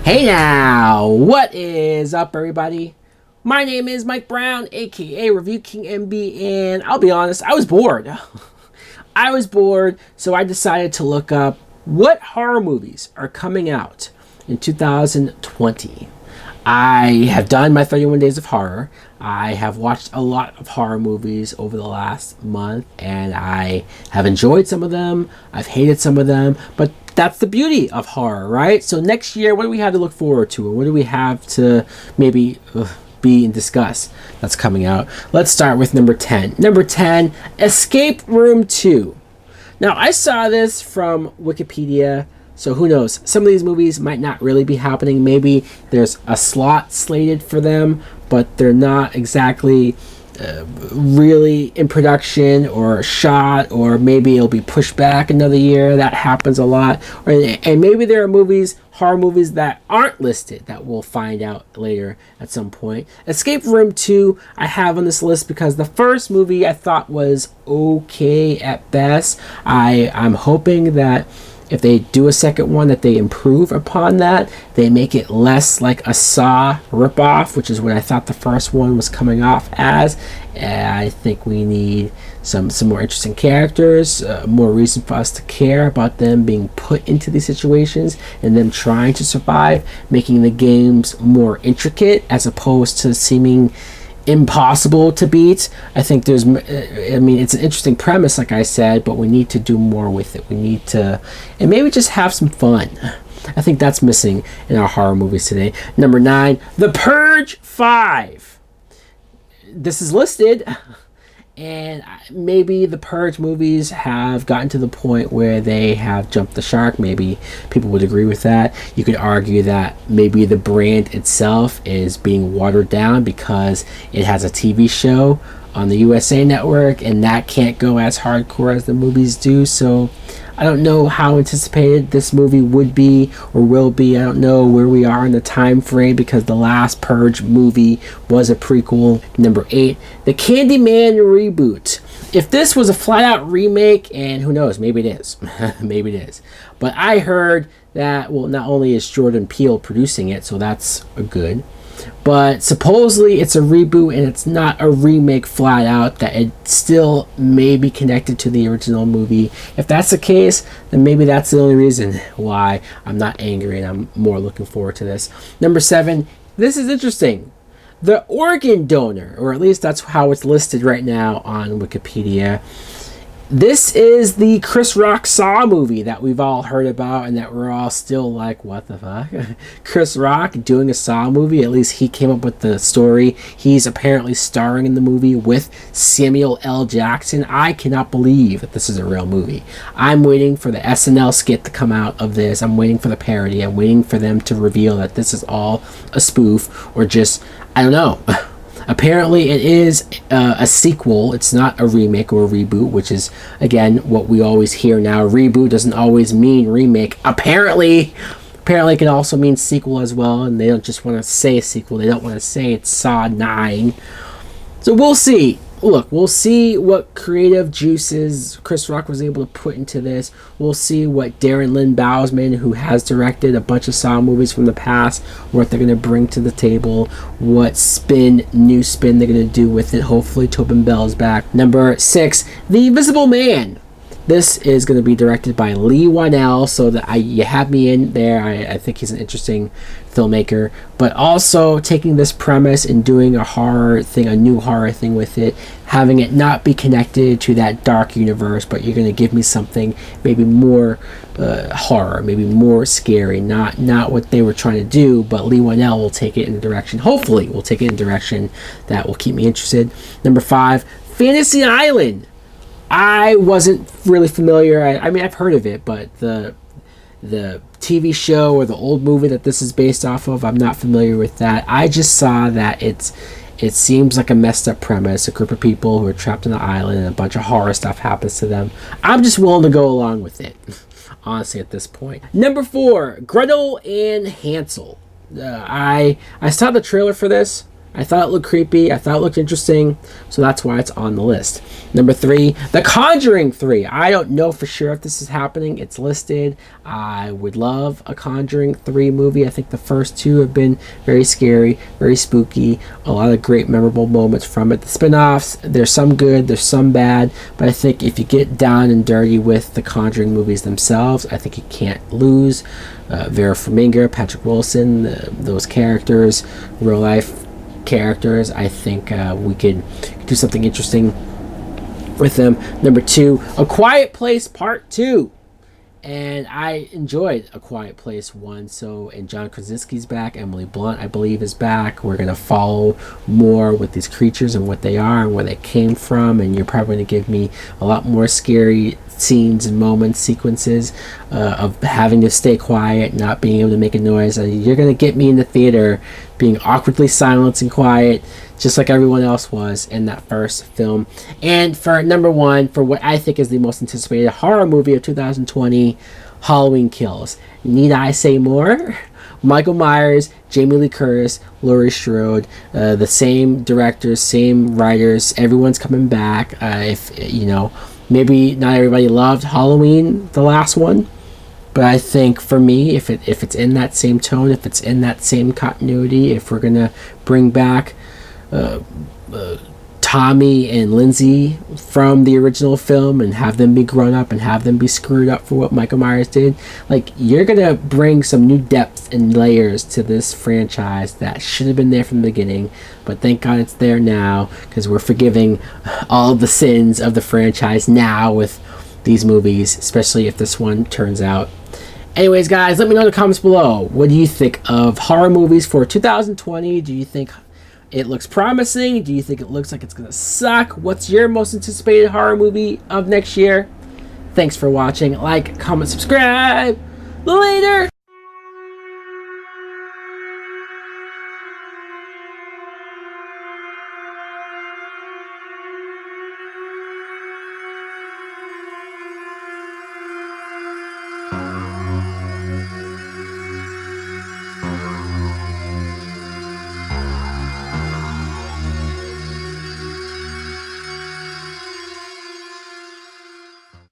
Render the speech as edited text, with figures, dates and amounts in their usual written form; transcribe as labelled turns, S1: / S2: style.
S1: Hey now, what is up, everybody? My name is Mike Brown, aka Review King MB, and I'll be honest, I was bored. So I decided to look up what horror movies are coming out in 2020. I have done my 31 Days of Horror. I have watched a lot of horror movies over the last month, and I have enjoyed some of them. I've hated some of them, but that's the beauty of horror, right? So next year, what do we have to look forward to? And what do we have to maybe be and discuss that's coming out? Let's start with number 10. Number 10, Escape Room 2. Now, I saw this from Wikipedia, so who knows? Some of these movies might not really be happening. Maybe there's a slot slated for them, but they're not exactly really in production or shot, or maybe it'll be pushed back another year. That happens a lot. And maybe there are horror movies that aren't listed that we'll find out later at some point. Escape Room 2 I have on this list because the first movie I thought was okay at best. I'm hoping that if they do a second one, that they improve upon that. They make it less like a Saw ripoff, which is what I thought the first one was coming off as. I think we need some more interesting characters, more reason for us to care about them being put into these situations and them trying to survive, making the games more intricate as opposed to seeming impossible to beat. I think it's an interesting premise, like I said, but we need to do more with it. We need to, and maybe just have some fun. I think that's missing in our horror movies today. Number 9, The Purge 5. This is listed, and maybe the Purge movies have gotten to the point where they have jumped the shark. Maybe people would agree with that. You could argue that maybe the brand itself is being watered down because it has a TV show on the USA Network, and that can't go as hardcore as the movies do. So I don't know how anticipated this movie would be or will be. I don't know where we are in the time frame because the last Purge movie was a prequel. Number 8, the Candyman reboot. If this was a flat-out remake, and who knows, maybe it is. Maybe it is. But I heard that, well, not only is Jordan Peele producing it, so that's a good, but supposedly it's a reboot and it's not a remake flat out, that it still may be connected to the original movie. If that's the case, then maybe that's the only reason why I'm not angry and I'm more looking forward to this. Number 7, this is interesting. The Organ Donor, or at least that's how it's listed right now on Wikipedia. This is the Chris Rock Saw movie that we've all heard about and that we're all still like, what the fuck? Chris Rock doing a Saw movie? At least he came up with the story. He's apparently starring in the movie with Samuel L. Jackson. I cannot believe that this is a real movie. I'm waiting for the SNL skit to come out of this. I'm waiting for the parody. I'm waiting for them to reveal that this is all a spoof or just, I don't know. Apparently it is a sequel. It's not a remake or a reboot, which is, again, what we always hear now. Reboot doesn't always mean remake. Apparently it can also mean sequel as well, and they don't just want to say a sequel. They don't want to say it's Saw 9. So we'll see. Look, we'll see what creative juices Chris Rock was able to put into this. We'll see what Darren Lynn Bousman, who has directed a bunch of Saw movies from the past, what they're going to bring to the table, what new spin they're going to do with it. Hopefully Tobin Bell's back. Number 6, The Invisible Man. This is going to be directed by Leigh Whannell, so that you have me in there. I think he's an interesting filmmaker, but also taking this premise and doing a new horror thing with it, having it not be connected to that dark universe, but you're going to give me something maybe more horror, maybe more scary, not what they were trying to do, but Leigh Whannell will take it in a direction, hopefully will take it in a direction that will keep me interested. Number 5, Fantasy Island. I wasn't really familiar. I mean, I've heard of it, but the TV show or the old movie that this is based off of, I'm not familiar with that. I just saw that it seems like a messed up premise. A group of people who are trapped on an island and a bunch of horror stuff happens to them. I'm just willing to go along with it, honestly, at this point. Number 4, Gretel and Hansel. I saw the trailer for this. I thought it looked creepy. I thought it looked interesting. So that's why it's on the list. Number 3, The Conjuring 3. I don't know for sure if this is happening. It's listed. I would love a Conjuring 3 movie. I think the first 2 have been very scary, very spooky. A lot of great memorable moments from it. The spin-offs, there's some good, there's some bad. But I think if you get down and dirty with the Conjuring movies themselves, I think you can't lose. Vera Farmiga, Patrick Wilson, those characters, real life characters. I think we could do something interesting with them. Number 2, A Quiet Place Part 2. And I enjoyed A Quiet Place 1. So, and John Krasinski's back. Emily Blunt, I believe, is back. We're going to follow more with these creatures and what they are and where they came from. And you're probably going to give me a lot more scary scenes and moments, sequences of having to stay quiet, not being able to make a noise. You're going to get me in the theater being awkwardly silent and quiet, just like everyone else was in that first film. And for number 1, for what I think is the most anticipated horror movie of 2020, Halloween Kills. Need I say more? Michael Myers, Jamie Lee Curtis, Laurie Strode, the same directors, same writers. Everyone's coming back. If you know, maybe not everybody loved Halloween, the last one, but I think for me, if it's in that same tone, if it's in that same continuity, if we're gonna bring back Tommy and Lindsay from the original film and have them be grown up and have them be screwed up for what Michael Myers did, like, you're gonna bring some new depth and layers to this franchise that should have been there from the beginning. But thank God it's there now, because we're forgiving all of the sins of the franchise now with these movies, especially if this one turns out. Anyways, guys, let me know in the comments below. What do you think of horror movies for 2020? Do you think it looks promising? Do you think it looks like it's gonna suck? What's your most anticipated horror movie of next year? Thanks for watching. Like, comment, subscribe. Later!